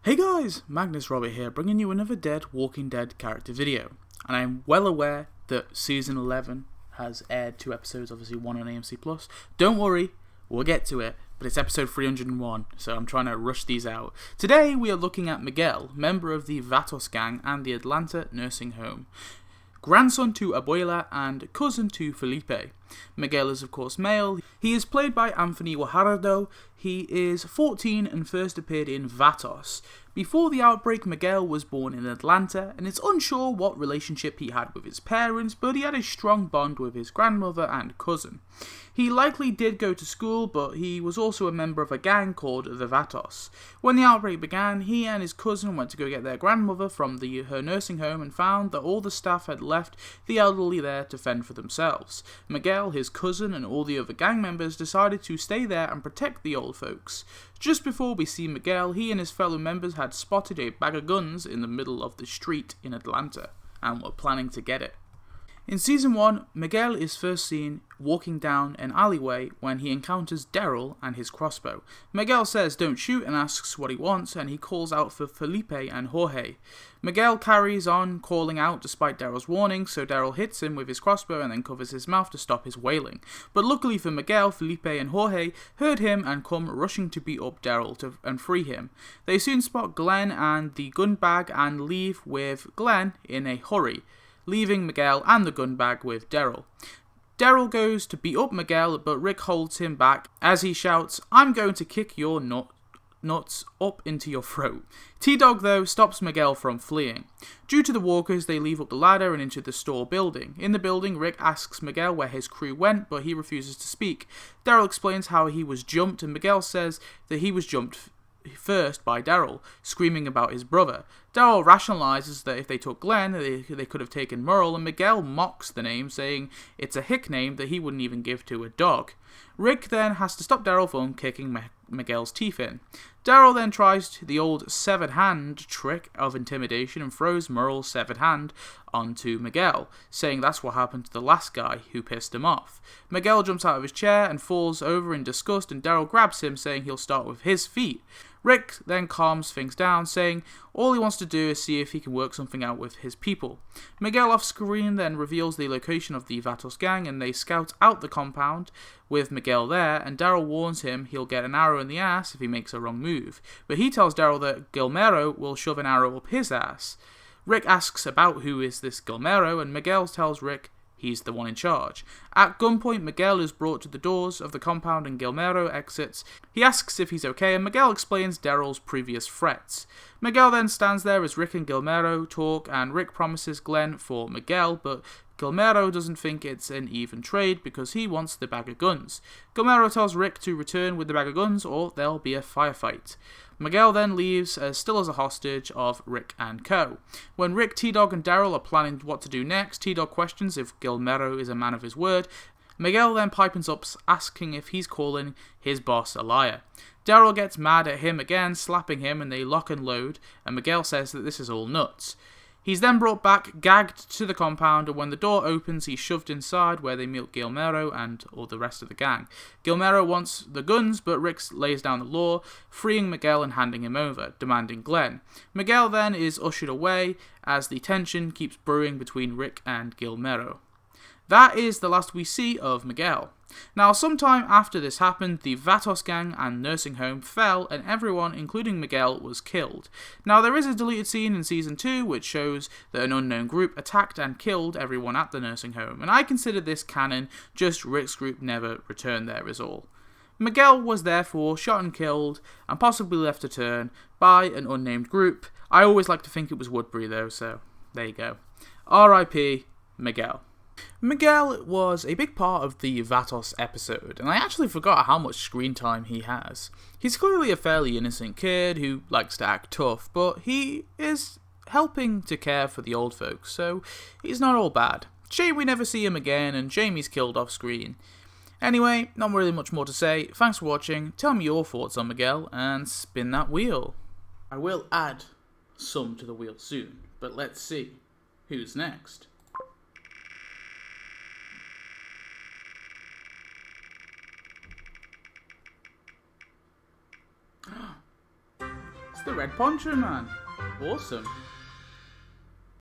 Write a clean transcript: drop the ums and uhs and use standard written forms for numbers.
Hey guys, Magnus Robert here, bringing you another Walking Dead character video. And I'm well aware that Season 11 has aired 2 episodes, obviously one on AMC+. Don't worry, we'll get to it, but it's episode 301, so I'm trying to rush these out. Today we are looking at Miguel, member of the Vatos gang and the Atlanta nursing home. Grandson to Abuela and cousin to Felipe. Miguel is of course male. He is played by Anthony Guajardo. He is 14 and first appeared in Vatos. Before the outbreak, Miguel was born in Atlanta, and it's unsure what relationship he had with his parents, but he had a strong bond with his grandmother and cousin. He likely did go to school, but he was also a member of a gang called the Vatos. When the outbreak began, he and his cousin went to go get their grandmother from her nursing home and found that all the staff had left the elderly there to fend for themselves. Miguel, his cousin, and all the other gang members decided to stay there and protect the old folks. Just before we see Miguel, he and his fellow members had spotted a bag of guns in the middle of the street in Atlanta and were planning to get it. In Season 1, Miguel is first seen walking down an alleyway when he encounters Daryl and his crossbow. Miguel says don't shoot and asks what he wants, and he calls out for Felipe and Jorge. Miguel carries on calling out despite Daryl's warning, so Daryl hits him with his crossbow and then covers his mouth to stop his wailing. But luckily for Miguel, Felipe and Jorge heard him and come rushing to beat up Daryl and free him. They soon spot Glenn and the gun bag and leave with Glenn in a hurry, leaving Miguel and the gun bag with Daryl. Daryl goes to beat up Miguel, but Rick holds him back as he shouts, "I'm going to kick your nuts up into your throat." T-Dog, though, stops Miguel from fleeing. Due to the walkers, they leave up the ladder and into the store building. In the building, Rick asks Miguel where his crew went, but he refuses to speak. Daryl explains how he was jumped, and Miguel says that he was jumped first by Daryl, screaming about his brother. Daryl rationalizes that if they took Glenn, they could have taken Merle, and Miguel mocks the name, saying it's a hick name that he wouldn't even give to a dog. Rick then has to stop Daryl from kicking Miguel's teeth in. Daryl then tries the old severed hand trick of intimidation and throws Merle's severed hand onto Miguel, saying that's what happened to the last guy who pissed him off. Miguel jumps out of his chair and falls over in disgust, and Daryl grabs him, saying he'll start with his feet. Rick then calms things down, saying all he wants to do is see if he can work something out with his people. Miguel off screen then reveals the location of the Vatos gang, and they scout out the compound with Miguel there, and Daryl warns him he'll get an arrow in the ass if he makes a wrong move. But he tells Daryl that Gilmero will shove an arrow up his ass. Rick asks about who is this Gilmero, and Miguel tells Rick he's the one in charge. At gunpoint, Miguel is brought to the doors of the compound and Gilmero exits. He asks if he's okay, and Miguel explains Daryl's previous threats. Miguel then stands there as Rick and Gilmero talk, and Rick promises Glenn for Miguel, but Gilmero doesn't think it's an even trade because he wants the bag of guns. Gilmero tells Rick to return with the bag of guns or there'll be a firefight. Miguel then leaves still as a hostage of Rick and co. When Rick, T-Dog and Daryl are planning what to do next, T-Dog questions if Gilmero is a man of his word. Miguel then pipens up asking if he's calling his boss a liar. Daryl gets mad at him again, slapping him, and they lock and load, and Miguel says that this is all nuts. He's then brought back, gagged to the compound, and when the door opens, he's shoved inside where they meet Gilmero and all the rest of the gang. Gilmero wants the guns, but Rick lays down the law, freeing Miguel and handing him over, demanding Glenn. Miguel then is ushered away as the tension keeps brewing between Rick and Gilmero. That is the last we see of Miguel. Now, sometime after this happened, the Vatos gang and nursing home fell, and everyone, including Miguel, was killed. Now, there is a deleted scene in Season 2 which shows that an unknown group attacked and killed everyone at the nursing home, and I consider this canon, just Rick's group never returned there is all. Miguel was therefore shot and killed, and possibly left to turn, by an unnamed group. I always like to think it was Woodbury though, so there you go. R.I.P. Miguel. Miguel was a big part of the Vatos episode, and I actually forgot how much screen time he has. He's clearly a fairly innocent kid who likes to act tough, but he is helping to care for the old folks, so he's not all bad. Shame we never see him again, and Jamie's killed off screen. Anyway, not really much more to say. Thanks for watching, tell me your thoughts on Miguel, and spin that wheel. I will add some to the wheel soon, but let's see who's next. the Red Poncho Man. Awesome.